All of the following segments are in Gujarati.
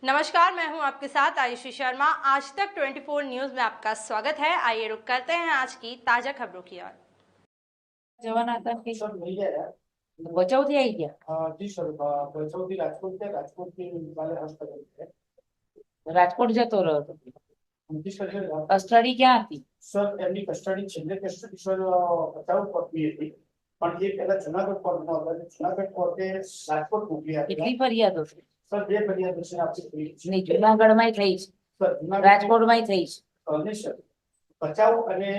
नमस्कार, मैं हूं आपके साथ आयुषी शर्मा। आज तक 24 न्यूज में आपका स्वागत है। आइए रुक करते हैं आज की ताजा खबरों की ओर। જવાના હતા કે सर मिल गया બચાવથી આવી ગયા जी सर चौधरी राजकोट के राजकोट के वाले अस्पताल है રાજકોટ જતો રહ્યો હતો जी सर કસ્ટડી ક્યાં હતી सर એમની કસ્ટડી છેલ્લે કસ્ટડી સર બચાવ કોર્ટની હતી પણ એ પહેલા જુનાગઢ કોર્ટમાં હતા જુનાગઢ કોર્ટે રાજકોટ મોકલી આપી કેટલી ફરિયાદો છે સર બે ફરિયાદ છે આપણી થઈ નહીં જુનાગઢમાં થઈ છે સર જુનાગઢ રાજકોટમાં થઈ છે નહીં સર બચાવ અને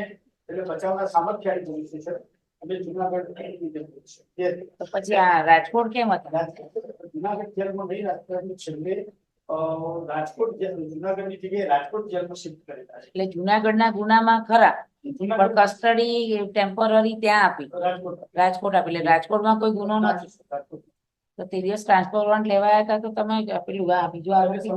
એટલે બચાવના સામર્થ્યાની જરૂર છે સર અને જુનાગઢ છે તો પછી આ રાજકોટ કેમ હતા જુનાગઢ જેલમાં નહીં રાજકોટની છેલ્લે રાજકોટ જેલ જુનાગઢની જગ્યાએ રાજકોટ જેલમાં શિફ્ટ કરેલા છે એટલે જુનાગઢના ગુનામાં ખરા પણ જુનાગઢ કસ્ટડી ટેમ્પરરી ત્યાં આપી રાજકોટ રાજકોટ આપી એટલે રાજકોટમાં કોઈ ગુનો નથી તો તે દિવસ ટ્રાન્સફર વોરંટ લેવાયા હતા તો તમે પેલું આ બીજો આરોપી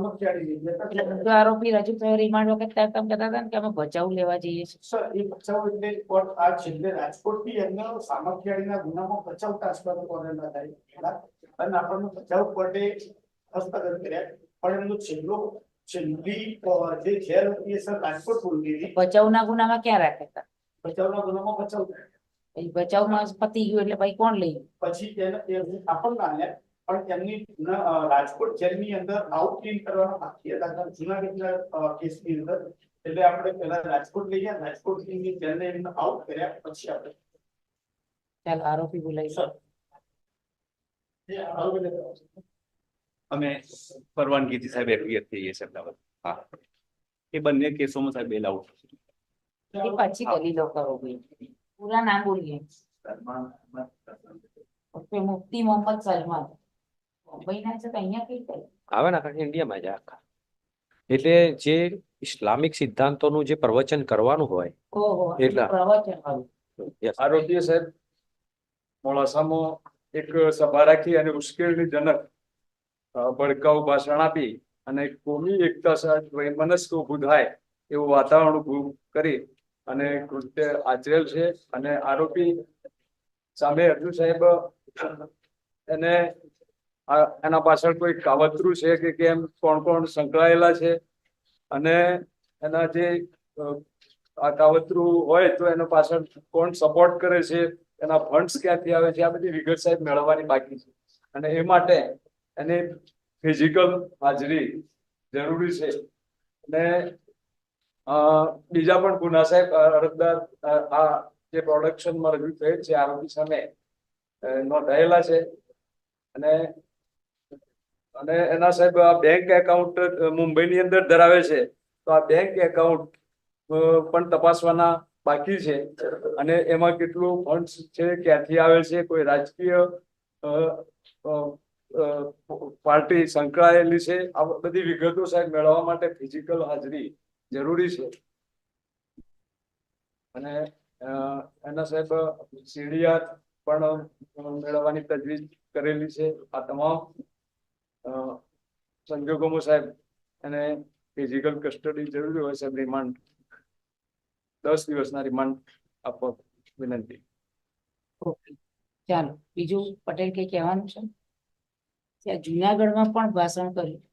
એટલે બીજો આરોપી રજૂ થયો રિમાન્ડ વખત ત્યારે તમે કહેતા હતા ને કે અમે બચાવ લેવા જઈએ છીએ સર એ બચાવ એટલે કોર્ટ આ છેલ્લે રાજકોટથી એમનો સામખિયાળીના ગુનામાં બચાવ ટ્રાન્સફર કરેલા થાય અને આપણને બચાવ કોર્ટે હસ્તગત કર્યા પણ એમનો છેલ્લી જે જેલ હતી એ સર રાજકોટ પૂરી હતી બચાવના ગુનામાં ક્યાં રાખ્યા હતા બચાવના ગુનામાં બચાવ પછી બચાવમાં પતી ગયું એટલે ભાઈ કોણ લઈ પછી આપણને આલ્યા પણ એમની રાજકોટ જેલની અંદર આઉટ ક્લીન કરવાના બાકી હતા જુનાગઢના કેસની અંદર એટલે આપણે પહેલા રાજકોટ લઈ ગયા રાજકોટની જેલને એમને આઉટ કર્યા પછી આપણે ચાલ આરોપી બોલાવી સર અમે પરવાનગીથી સાહેબ એફઆઈઆર થઈએ છે અમદાવાદ. હા, એ બંને કેસોમાં સાહેબ બેલ આઉટ એ પછી દલીલો કરો ભાઈ પૂરા નામ બોલીએ ઓકે મુફ્તી મોહમ્મદ સલમાન મુંબઈના છે તો અહીંયા કઈ થાય આવે ને આખા ઇન્ડિયામાં જ આખા એટલે જે ઇસ્લામિક સિદ્ધાંતોનું જે પ્રવચન કરવાનું હોય ઓહો એટલા. પ્રવચન વાળું. yes, આરોપીએ સાહેબ મોડાસામાં એક સભા રાખી અને ઉશ્કેરણીજનક ભડકાઉ ભાષણ આપી અને કોમી એકતા સાથે વૈમનસ્ક ઊભું થાય એવું વાતાવરણ ઊભું કરી અને કૃત્ય આચરેલ છે અને આરોપી સામે હજુ સાહેબ એને એના પાછળ કોઈ કાવતરું છે કે કેમ કોણ કોણ સંકળાયેલા છે અને એના જે આ કાવતરું હોય તો એનો પાછળ કોણ સપોર્ટ કરે છે એના ફંડ્સ ક્યાંથી આવે છે આ બધી વિગત સાહેબ મેળવવાની બાકી છે અને એ માટે એની ફિઝિકલ હાજરી જરૂરી છે અને બીજા પણ ગુના સાહેબ અરજદાર આ જે પ્રોડક્શનમાં રજૂ થયેલ છે આરોપી સામે નોંધાયેલા છે અને અને એના સાહેબ આ બેંક એકાઉન્ટ મુંબઈની અંદર ધરાવે છે તો આ બેંક એકાઉન્ટ પણ તપાસવાના બાકી છે અને એમાં કેટલું ફંડ્સ છે ક્યાંથી આવે છે કોઈ રાજકીય પાર્ટી સંકળાયેલી છે આ બધી વિગતો સાહેબ મેળવવા માટે ફિઝિકલ હાજરી જરૂરી છે અને એના સાહેબ સીડીઆર પણ મેળવવાની તજવીજ કરેલી છે આ તમામ સંજોગોમાં સાહેબ એને ફિઝિકલ કસ્ટડી જરૂરી હોય સાહેબ રિમાન્ડ 10 દિવસના રિમાન્ડ આપવા વિનંતી. ઓકે ચાલો બીજું પટેલ કઈ કહેવાનું છે ત્યાં જુનાગઢમાં પણ ભાષણ કર્યું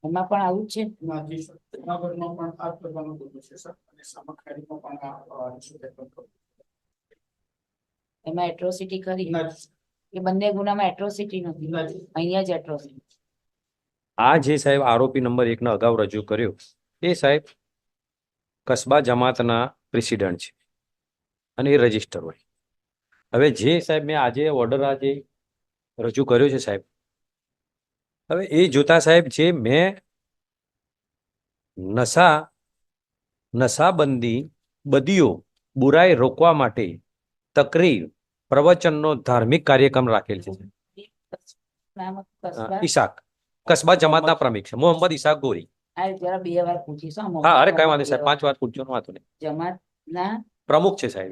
એમાં પણ આવું જ છે જુનાગઢમાં પણ આ કરવાનું બધું છે સર અને સામખિયાળીમાં પણ આ એમાં એટ્રોસિટી કરી નથી. એ બંને ગુનામાં એટ્રોસિટી નથી અહીંયા જ એટ્રોસિટી આ જે સાહેબ આરોપી નંબર 1 ના અગાઉ રજૂ કર્યો એ સાહેબ કસ્બા જમાતના પ્રેસિડેન્ટ છે અને એ રજીસ્ટર હોય. હવે જે સાહેબ મેં આજે ઓર્ડર આજે રજૂ કર્યો છે સાહેબ, હવે એ જોતા સાહેબ જે મેં નશાબંધી બદીઓ બુરાઈ રોકવા માટે તકરીર પ્રવચનનો ધાર્મિક કાર્યક્રમ રાખેલ છે. નામ કસ્બા ઈશાક કસ્બા જમાતના પ્રમુખ છે મોહમ્મદ ઈશાક ગોરી. આ જરા બે વાર પૂછીશું હા, અરે કઈ વાંધો સાહેબ 5 વાર પૂછજો વાંધો નહીં. જમાતના પ્રમુખ છે સાહેબ.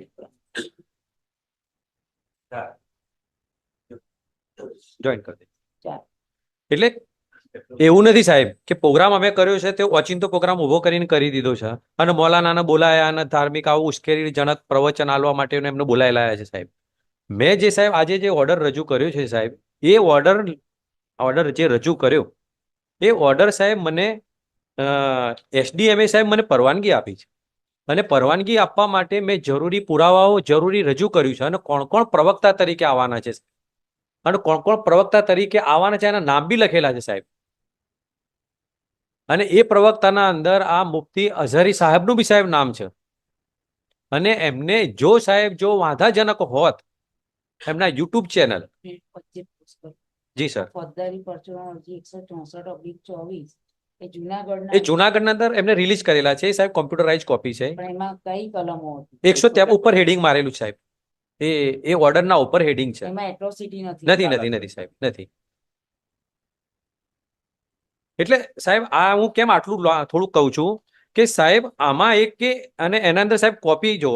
જોઈન કરી દે. એટલે એવું નથી સાહેબ કે પ્રોગ્રામ અમે કર્યો છે તે ઓચિંતો પ્રોગ્રામ ઉભો કરીને કરી દીધો છે અને મૌલાનાને બોલાયા અને ધાર્મિક આવું ઉશ્કેરણીજનક પ્રવચન આલવા માટે એમને બોલાયેલા છે સાહેબ. મેં જે સાહેબ આજે જે ઓર્ડર રજૂ કર્યો છે સાહેબ એ ઓર્ડર ઓર્ડર જે રજૂ કર્યો એ ઓર્ડર સાહેબ મને એસડીએમએ સાહેબ મને પરવાનગી આપી છે અને પરવાનગી આપવા માટે મેં જરૂરી પુરાવાઓ જરૂરી રજૂ કર્યું છે અને કોણ કોણ પ્રવક્તા તરીકે આવવાના છે અને કોણ કોણ પ્રવક્તા તરીકે આવવાના છે એના નામ બી લખેલા છે સાહેબ. અને એ પ્રવક્તાના અંદર આ મુફ્તી અઝહરી સાહેબનું બી સાહેબ નામ છે. અને એમને જો સાહેબ જો વાંધાજનક હોત એમના યુટ્યુબ ચેનલ. જી સર. ફોજદારી પરચુરણ અરજી 164/24 એ જુનાગઢના એ જુનાગઢના અંદર એમને રિલીઝ કરેલા છે સાહેબ, કોમ્પ્યુટરાઇઝ કોપી છે. પણ એમાં કઈ કલમો હતી? 100 ત્યાં ઉપર હેડિંગ મારેલું છે સાહેબ. એ ઓર્ડરના ઉપર હેડિંગ છે. એમાં એટ્રોસિટી નથી. નથી સાહેબ, નથી. એટલે સાહેબ આ હું કેમ આટલું થોડુંક કહું છું કે સાહેબ આમાં એક કે અને એના અંદર સાહેબ કોપી જો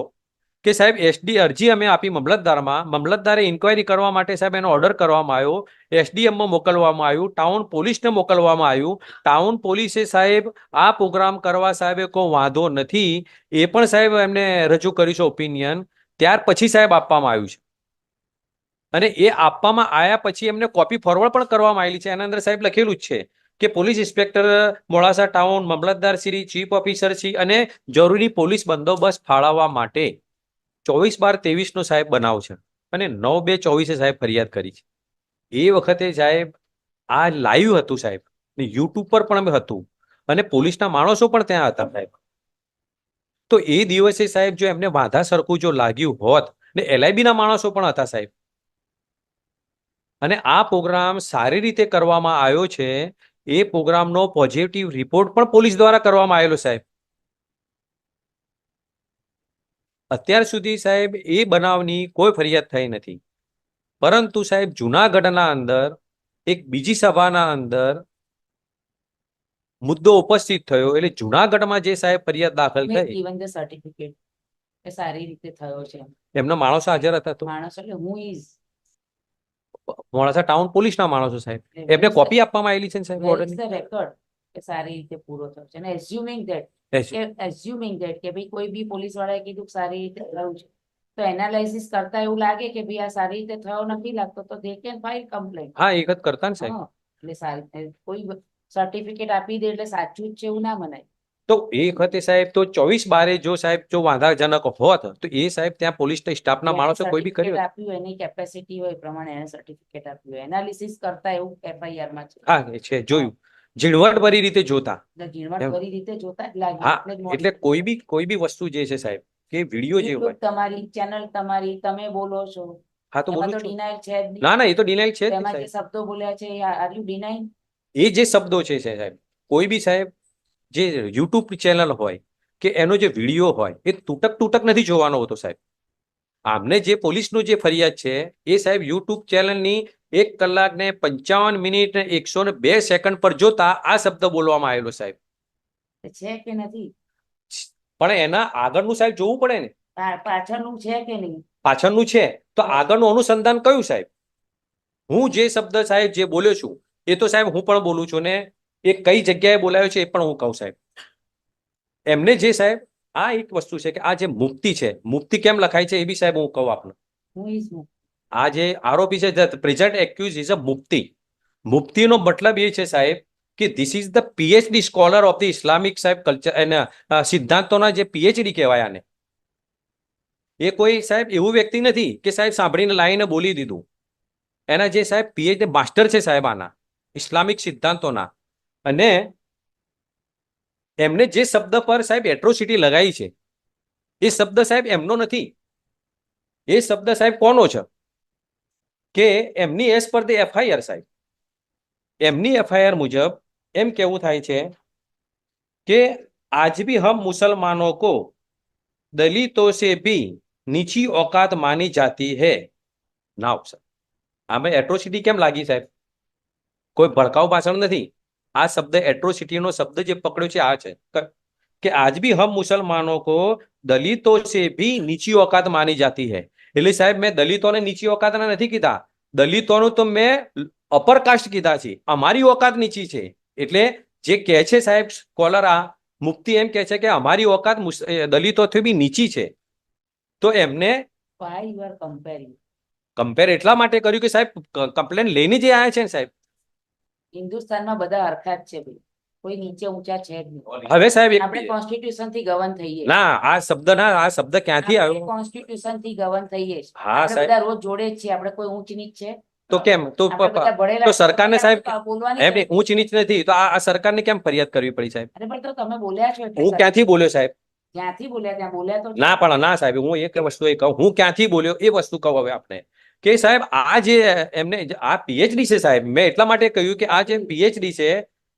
કે સાહેબ એસડી અરજી અમે આપી મામલતદારમાં, મામલતદારે ઇન્ક્વાયરી કરવા માટે સાહેબ એનો ઓર્ડર કરવામાં આવ્યો, એસડીએમમાં મોકલવામાં આવ્યું, ટાઉન પોલીસને મોકલવામાં આવ્યું. ટાઉન પોલીસે સાહેબ આ પ્રોગ્રામ કરવા સાહેબ કોઈ વાંધો નથી એ પણ સાહેબ એમને રજૂ કર્યું છે ઓપિનિયન. ત્યાર પછી સાહેબ આપવામાં આવ્યું છે અને એ આપવામાં આવ્યા પછી એમને કોપી ફોરવર્ડ પણ કરવામાં આવેલી છે. એના અંદર સાહેબ લખેલું જ છે કે પોલીસ ઇન્સ્પેક્ટર મોડાસા ટાઉન, મામલતદાર શ્રી, ચીફ ઓફિસર શ્રી અને જરૂરી પોલીસ બંદોબસ્ત ફાળવવા માટે 24/12/23 નો સાહેબ બનાવ છે અને 9/2/24 સાહેબ ફરિયાદ કરી છે. એ વખતે સાહેબ આ લાઈવ હતું સાહેબ, યુટ્યુબ પર પણ હતું અને પોલીસના માણસો પણ ત્યાં હતા સાહેબ. તો એ દિવસે સાહેબ જો એમને વાંધા સરખું જો લાગ્યું હોત ને LIB ના માણસો પણ હતા સાહેબ અને આ પ્રોગ્રામ સારી રીતે કરવામાં આવ્યો છે. એ પ્રોગ્રામનો પોઝિટિવ રિપોર્ટ પણ પોલીસ દ્વારા કરવામાં આવેલો સાહેબ. અત્યાર સુધી સાહેબ એ બનાવની કોઈ ફરિયાદ થઈ નથી. પરંતુ સાહેબ જુનાગઢના અંદર એક બીજી સભાના અંદર મુદ્દો ઉપસ્થિત થયો એટલે જુનાગઢમાં જે સાહેબ ફરિયાદ દાખલ થઈ, ઇવન ધ સર્ટિફિકેટ એ સારી રીતે થયો છે. એમના માણસો હાજર હતા. તો માણસ એટલે હું ઇઝ મોડાસા ટાઉન પોલીસના માણસો સાહેબ, એમને કોપી આપવામાં આવેલી છે ને સાહેબ ઓર્ડરની. રેકોર્ડ એ સારી રીતે પૂરો થયો છે અને એઝ્યુમિંગ ધેટ કે ભાઈ કોઈ બી પોલીસ વાળાએ કીધું કે સારી રીતે થયું છે તો એનાલાઇસિસ કરતા એવું લાગે કે ભાઈ આ સારી રીતે થયો નથી લાગતો તો દે કેન ફાઇલ કમ્પ્લેન. હા, એક જ કરતા ને સાહેબ. એટલે સારી કોઈ સર્ટિફિકેટ આપી દે એટલે સાચું જ છે એવું ના મનાય. તો એ વખતે સાહેબ તો 24/12 જો સાહેબ જો વાંધાજનક હોત તો એ સાહેબ ત્યાં પોલીસ સ્ટાફના માણસો કોઈ બી કર્યું આપ્યું એની કેપેસિટી હોય પ્રમાણે એને સર્ટિફિકેટ આપ્યું એનાલિસિસ કરતા એવું FIR માં છે. હા, એ છે જોયું ઝીણવટભરી રીતે જોતા. ઝીણવટભરી રીતે જોતા જ લાગે. હા, એટલે કોઈ બી વસ્તુ જે છે સાહેબ કે વિડીયો જે હોય તમારી ચેનલ તમારી તમે બોલો છો. હા તો બોલું છું. ડિનાઇલ છે જ નહીં. ના એ તો ડિનાઇલ છે જ એમાં જે સાહેબ. શબ્દો બોલ્યા છે આર યુ ડિનાઇંગ? એ જે શબ્દો છે સાહેબ કોઈ બી સાહેબ જે યુટ્યુબ ચેનલ હોય કે એનો જે વિડીયો હોય એ તૂટક નથી જોવાનો હોતો સાહેબ. આમને જે પોલીસનું જે ફરિયાદ છે એ સાહેબ યુટ્યુબ ચેનલની 1 કલાક ને 55 મિનિટ ને 102 સેકન્ડ પર જોતા આ શબ્દ બોલવામાં આવેલો સાહેબ. છે કે નથી? પણ એના આગળનું સાહેબ જોવું પડે ને. પાછળનું છે કે નહીં? પાછળનું છે તો આગળનું અનુસંધાન કયું સાહેબ? હું જે શબ્દ સાહેબ જે બોલ્યો છું એ તો સાહેબ હું પણ બોલું છું ને એ કઈ જગ્યાએ બોલાયો છે એ પણ હું કહું સાહેબ. એમને જે સાહેબ આ એક વસ્તુ છે કે આ જે મુક્તિ છે, મુક્તિ કેમ લખાય છે એ બી સાહેબ હું કહું આપને. આ જે આરોપી છે પ્રેઝન્ટ એક્યુઝ ઇઝ અ મુક્તિ. મુક્તિનો મતલબ એ છે સાહેબ કે this is the PhD scholar of the Islamic સાહેબ કલ્ચર એના સિદ્ધાંતોના જે PhD કહેવાય આને. એ કોઈ સાહેબ એવું વ્યક્તિ નથી કે સાહેબ સાંભળીને લાઈને બોલી દીધું. એના જે સાહેબ PhD માસ્ટર છે સાહેબ આના ઇસ્લામિક સિદ્ધાંતોના. અને એમને જે શબ્દ પર સાહેબ એટ્રોસિટી લગાવી છે એ શબ્દ સાહેબ એમનો નથી. એ શબ્દ સાહેબ કોનો છે કે એમની એસ પર ધ FIR સાહેબ. એમની FIR મુજબ એમ કેવું થાય છે કે આજ ભી હમ મુસલમાનો કો દલિતો સે ભી નીચી औकात માની જાતી है. નાવ સર આમાં એટ્રોસિટી કેમ લાગી સાહેબ? કોઈ ભડકાઉ ભાષણ નથી. આ શબ્દ એટ્રોસિટીનો શબ્દ જે પકડ્યો છે આ છે કે આજ ભી હમ મુસલમાનો કો દલિતો સે ભી નીચી औकात માની જાતી है. એટલે સાહેબ મેં દલિતોને નીચી औकातના નથી કીધા, દલિતોનું તો મેં અપર કાસ્ટ કીધા છે. અમારી औकात નીચી છે. એટલે જે કહે છે સાહેબ સ્કોલર આ મુક્તિ એમ કહે છે કે અમારી औकात દલિતોથી બી નીચી છે. તો એમને કમ્પેર એટલા માટે કર્યું કે સાહેબ કમ્પ્લેન લઈને જે આવ્યા છે ને સાહેબ હિન્દુસ્તાનમાં બધા હરખા જ છે ભાઈ, કોઈ નીચે ઊંચા છે જ નહીં. હવે સાહેબ આપણે કોન્સ્ટિટ્યુશન થી ગવર્ન થઈએ. ના આ શબ્દ ક્યાંથી આવ્યો? કોન્સ્ટિટ્યુશન થી ગવર્ન થઈએ છીએ. હા આપણે સાહેબ, બધા રોજ જોડે જ છીએ, આપણે કોઈ ઊંચ નીચ છે? તો કેમ તો આપણે બધા ભણેલા તો સરકારને છીએ, સાહેબ બોલવાની એમ નહીં, ઊંચ નીચ નથી તો આ સરકારને કેમ ફરિયાદ કરવી પડી સાહેબ? અરે પણ તો તમે બોલ્યા છો એટલે હું ક્યાંથી બોલ્યો સાહેબ? ક્યાંથી બોલ્યા? ત્યાં બોલ્યા તો ના પણ ના સાહેબ, હું એક વસ્તુ એ કહું, હું ક્યાંથી બોલ્યો એ વસ્તુ કહું હવે આપણે કે સાહેબ આ જે એમને આ પીએચડી છે સાહેબ, મેં એટલા માટે કહ્યું કે આ જે પીએચડી છે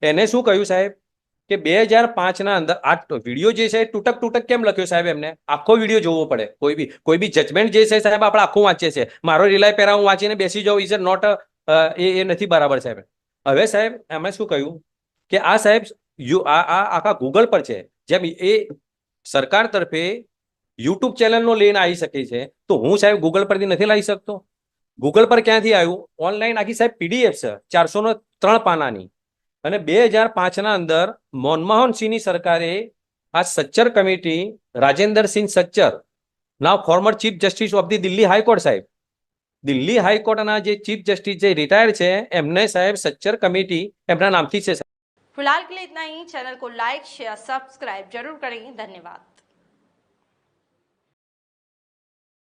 એને શું કહ્યું સાહેબ કે 2005 ના અંદર આ વિડીયો જે છે તૂટક કેમ લખ્યો સાહેબ? એમને આખો વિડીયો જોવો પડે. કોઈ બી જજમેન્ટ જે છે સાહેબ આપણે આખું વાંચીએ છીએ. મારો રિલાય પેરા હું વાંચીને બેસી જાઉં ઇઝ નોટ એ નથી બરાબર સાહેબ. હવે સાહેબ એમણે શું કહ્યું કે આ સાહેબ આ આખા ગૂગલ પર છે, જેમ એ સરકાર તરફે યુટ્યુબ ચેનલનો લઈને આવી શકે છે, તો હું સાહેબ ગૂગલ પરથી નથી લાવી શકતો? ગૂગલ પર ક્યાંથી આવ્યું? ઓનલાઈન આખી સાહેબ પીડીએફ છે 403 પાનાની. અને 2005 ના અંદર મનમોહન સિંહની સરકારે આ Sachar committee, Rajendra Singh Sachar, now former chief justice of the Delhi high court સાહેબ, દિલ્હી હાઈકોર્ટના જે ચીફ જસ્ટિસ જે રિટાયર છે એમને સાહેબ સચ્ચર कमेटी એમના નામથી છે. फिलहाल के लिए इतना ही। चैनल को लाइक शेयर सब्सक्राइब जरूर करें। धन्यवाद।